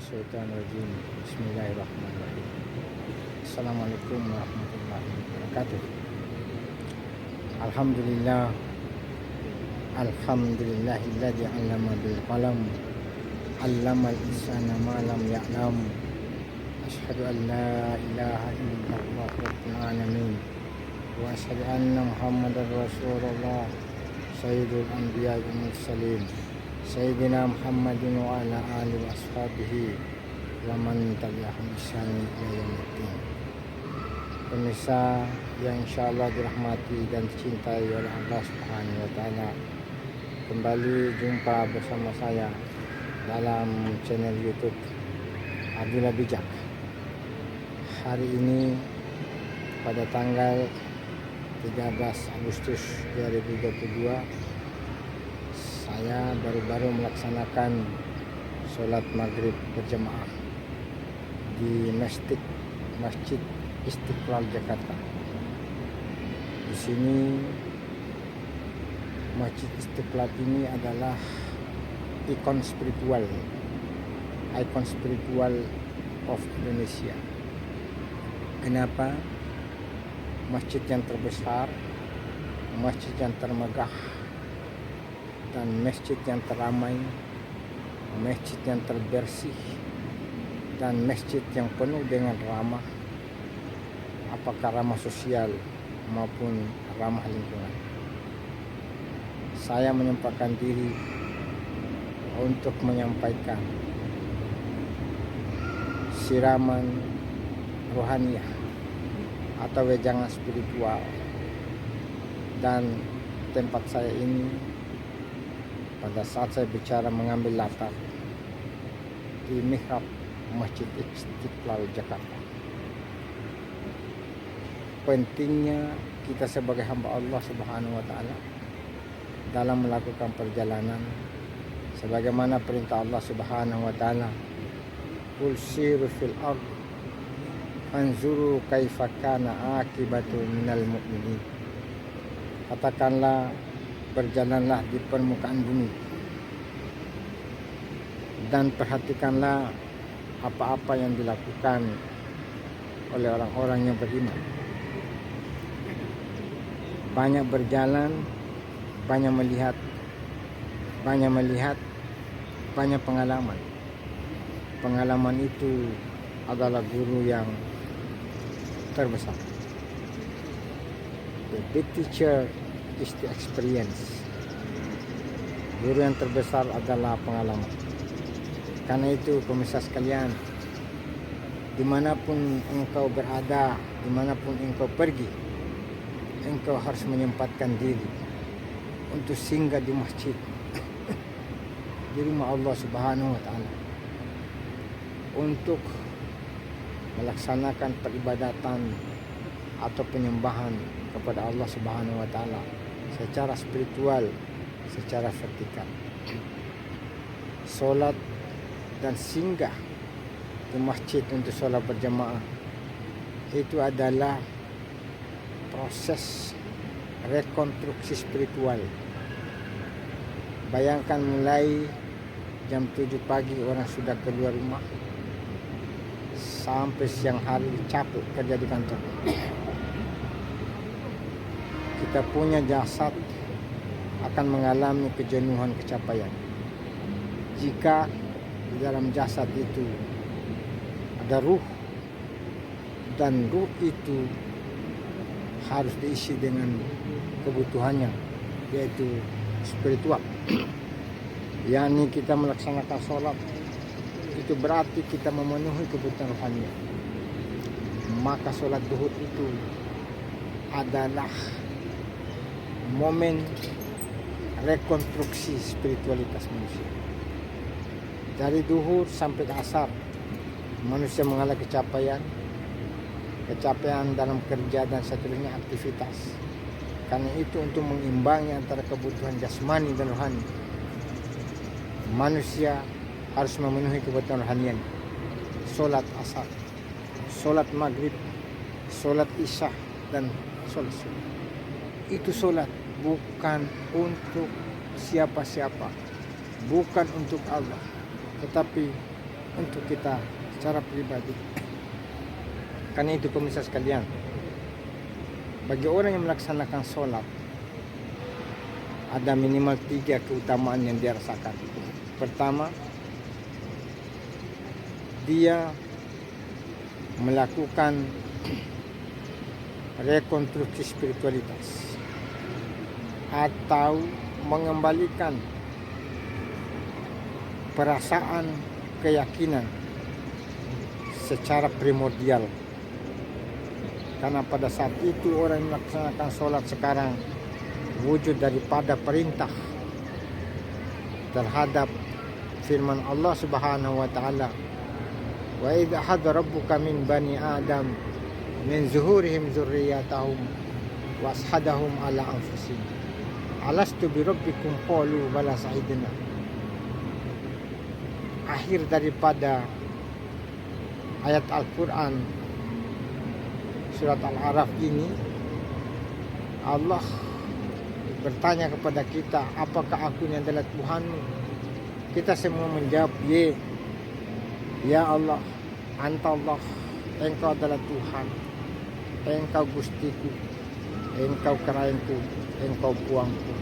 Minasyaitonirrajim. Bismillahirrahmanirrahim. Assalamualaikum warahmatullahi wabarakatuh. Alhamdulillah. Alhamdulillahilladzi 'allama bil qalam. 'Allamal insana ma lam ya'lam. Asyhadu an la ilaha illallah rabbul alamin. Wa asyhadu anna Muhammadar Rasulullah sayyidul anbiya'i wal mursalin. Sayyidina Muhammadin wa ala alihi wa ashabihi wa man tabi'ahum ihsan ila yaumil. Pemirsa yang insyaallah dirahmati dan dicintai oleh Allah Subhanahu wa taala, kembali jumpa bersama saya dalam channel YouTube Abdullah Bijak. Hari ini pada tanggal 13 Agustus 2022 saya baru melaksanakan sholat maghrib berjamaah di Masjid Istiqlal Jakarta. Di sini Masjid Istiqlal ini adalah ikon spiritual of Indonesia. Kenapa? Masjid yang terbesar, masjid yang termegah, dan masjid yang teramai, masjid yang terbersih, dan masjid yang penuh dengan ramah, apakah ramah sosial maupun ramah lingkungan. Saya menyempatkan diri untuk menyampaikan siraman rohaniah atau wejangan spiritual, dan tempat saya ini pada saat saya bicara mengambil latar di mihrab Masjid Istiqlal Jakarta. Pentingnya kita sebagai hamba Allah Subhanahu wa taala dalam melakukan perjalanan sebagaimana perintah Allah Subhanahu wa taala, "Qul siru fil ard fanzuru kaifa kana akibatu minal mu'minin." Katakanlah, berjalanlah di permukaan bumi dan perhatikanlah apa-apa yang dilakukan oleh orang-orang yang beriman. Banyak berjalan, banyak melihat, banyak pengalaman. Pengalaman itu adalah guru yang terbesar. The big teacher is the experience. Guru yang terbesar adalah pengalaman. Karena itu pemirsa sekalian, dimanapun engkau berada, dimanapun engkau pergi, engkau harus menyempatkan diri untuk singgah di masjid, di rumah Allah Subhanahu wa taala, untuk melaksanakan peribadatan atau penyembahan kepada Allah Subhanahu wa taala secara spiritual, secara vertikal. Sholat dan singgah di masjid untuk sholat berjamaah itu adalah proses rekonstruksi spiritual. Bayangkan mulai jam 7 pagi orang sudah keluar rumah sampai siang hari capek kerja di kantor. Kita punya jasad akan mengalami kejenuhan, kecapaian. Jika di dalam jasad itu ada ruh, dan ruh itu harus diisi dengan kebutuhannya, yaitu spiritual. yakni kita melaksanakan sholat, itu berarti kita memenuhi kebutuhan rohani. Maka sholat duhur itu adalah momen rekonstruksi spiritualitas manusia. Dari duhur sampai asar, manusia mengalami kecapean dalam kerja dan seterusnya aktivitas. Karena itu untuk mengimbangi antara kebutuhan jasmani dan rohani, manusia harus memenuhi kebutuhan rohanian. Sholat asar, sholat maghrib, sholat isya, dan sholat subuh. Itu sholat bukan untuk siapa-siapa, bukan untuk Allah, tetapi untuk kita secara pribadi. Karena itu pemirsa sekalian, bagi orang yang melaksanakan sholat, ada minimal 3 keutamaan yang dia rasakan. Pertama, dia melakukan rekonstruksi spiritualitas atau mengembalikan perasaan keyakinan secara primordial. Karena pada saat itu orang yang melaksanakan sholat sekarang wujud daripada perintah terhadap firman Allah Subhanahu wa taala, wa idza hadara rabbuka min bani adam min zuhurihim dzurriyyatahum wa ashhadahum ala anfusihim alastu bi rabbikum qalu bala sa'idna. Akhir daripada ayat Al-Quran surat Al-Araf ini, Allah bertanya kepada kita, apakah aku ini adalah Tuhanmu? Kita semua menjawab, ya Allah, Anta Allah, Engkau adalah Tuhan, Engkau Gustiku, Engkau Kerayanku, Engkau Puangku.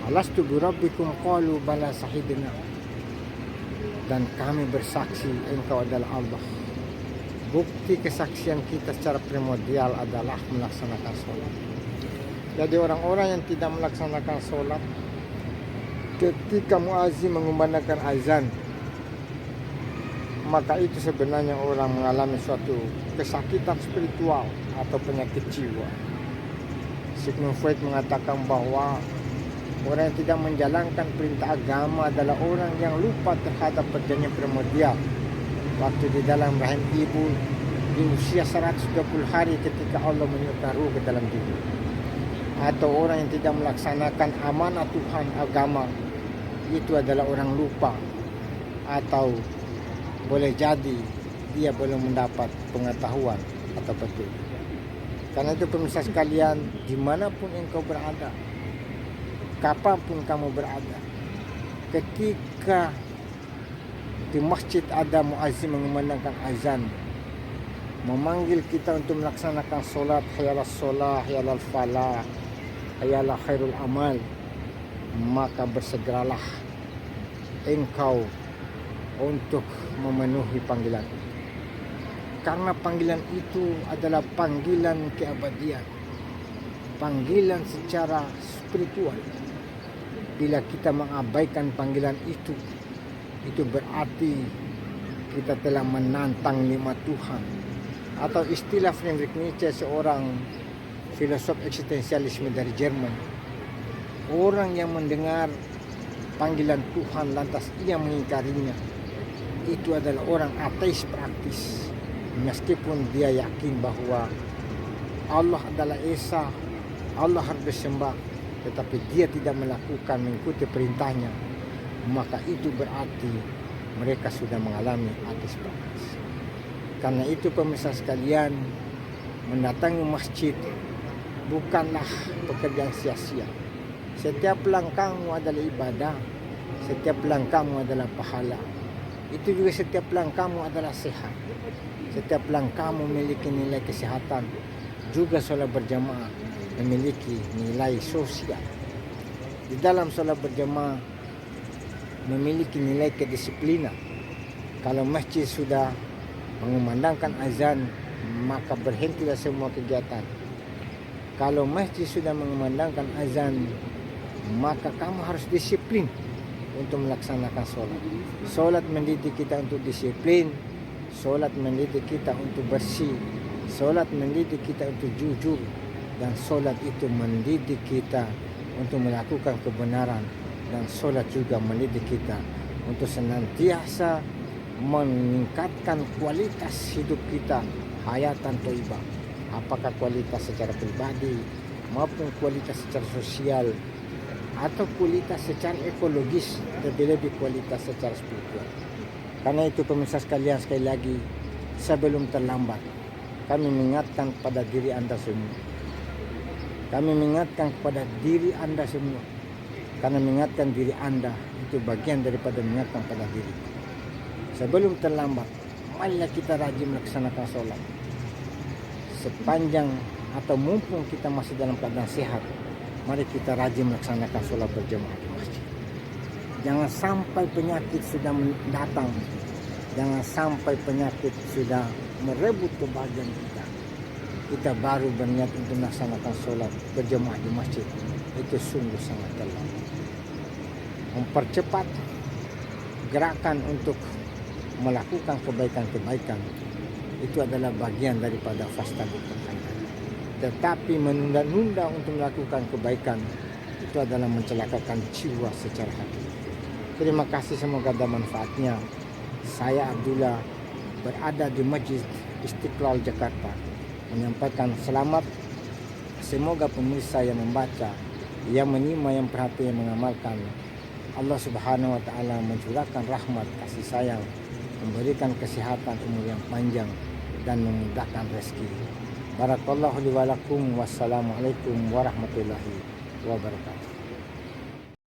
Alastu bi rabbikum qalu bala sahidna. Dan kami bersaksi Engkau adalah Allah. Bukti kesaksian kita secara primordial adalah melaksanakan sholat. Jadi orang-orang yang tidak melaksanakan sholat, ketika muazzin mengumandangkan azan, maka itu sebenarnya orang mengalami suatu kesakitan spiritual atau penyakit jiwa. Sigmund Freud mengatakan bahwa orang yang tidak menjalankan perintah agama adalah orang yang lupa terhadap perjanjian primordial. Waktu di dalam rahim ibu di usia 120 hari ketika Allah meniupkan ruh ke dalam diri. Atau orang yang tidak melaksanakan amanah Tuhan agama, itu adalah orang lupa. Atau boleh jadi dia belum mendapat pengetahuan atau petunjuk. Karena itu pemirsa sekalian, dimanapun engkau berada, kapanpun kamu berada, ketika di masjid ada muazzin mengumandangkan azan, memanggil kita untuk melaksanakan solat, hayalas solah, hayalal falah, hayalah khairul amal, maka bersegeralah engkau untuk memenuhi panggilan itu. Karena panggilan itu adalah panggilan keabadian, panggilan secara spiritual. Bila kita mengabaikan panggilan itu berarti kita telah menantang nikmat Tuhan. Atau istilah Friedrich Nietzsche, seorang filosof eksistensialisme dari Jerman, orang yang mendengar panggilan Tuhan lantas ia mengingkarinya, itu adalah orang ateis praktis. Meskipun dia yakin bahwa Allah adalah Esa, Allah harus disembah, tetapi dia tidak melakukan mengikuti perintahnya, maka itu berarti mereka sudah mengalami ateis praktis. Karena itu pemirsa sekalian, mendatangi masjid bukanlah pekerjaan sia-sia. Setiap langkahmu adalah ibadah, setiap langkahmu adalah pahala. Itu juga setiap langkahmu adalah sehat. Setiap langkahmu memiliki nilai kesehatan. Juga sholat berjamaah memiliki nilai sosial. Di dalam sholat berjamaah memiliki nilai kedisiplinan. Kalau masjid sudah mengumandangkan azan, maka berhentilah semua kegiatan. Kalau masjid sudah mengumandangkan azan, maka kamu harus disiplin untuk melaksanakan sholat. Sholat mendidik kita untuk disiplin, sholat mendidik kita untuk bersih, sholat mendidik kita untuk jujur, dan sholat itu mendidik kita untuk melakukan kebenaran, dan sholat juga mendidik kita untuk senantiasa meningkatkan kualitas hidup kita, hayatan thayyibah. Apakah kualitas secara pribadi maupun kualitas secara sosial, atau kualitas secara ekologis, lebih-lebih kualitas secara spiritual. Karena itu pemirsa sekalian, sekali lagi, sebelum terlambat, kami mengingatkan kepada diri Anda semua. Kami mengingatkan kepada diri Anda semua. Karena mengingatkan diri Anda itu bagian daripada mengingatkan pada diri. Sebelum terlambat, marilah kita rajin melaksanakan sholat. Sepanjang atau mumpung kita masih dalam keadaan sehat, mari kita rajin melaksanakan sholat berjamaah di masjid. Jangan sampai penyakit sudah datang, jangan sampai penyakit sudah merebut kebahagiaan kita. Kita baru berniat untuk melaksanakan sholat berjamaah di masjid. Itu sungguh sangat terlambat. Mempercepat gerakan untuk melakukan kebaikan-kebaikan itu adalah bagian daripada fastabiqul khairat. Tetapi menunda-nunda untuk melakukan kebaikan itu adalah mencelakakan jiwa secara hakiki. Terima kasih, semoga ada manfaatnya. Saya Abdullah berada di Masjid Istiqlal Jakarta menyampaikan selamat. Semoga pemirsa yang membaca, yang menyimak, yang perhatian, mengamalkan, Allah Subhanahu wa Ta'ala mencurahkan rahmat kasih sayang, memberikan kesehatan, umur yang panjang, dan memudahkan rezeki. Barakallahu li wa lakum. Wassalamualaikum warahmatullahi wabarakatuh.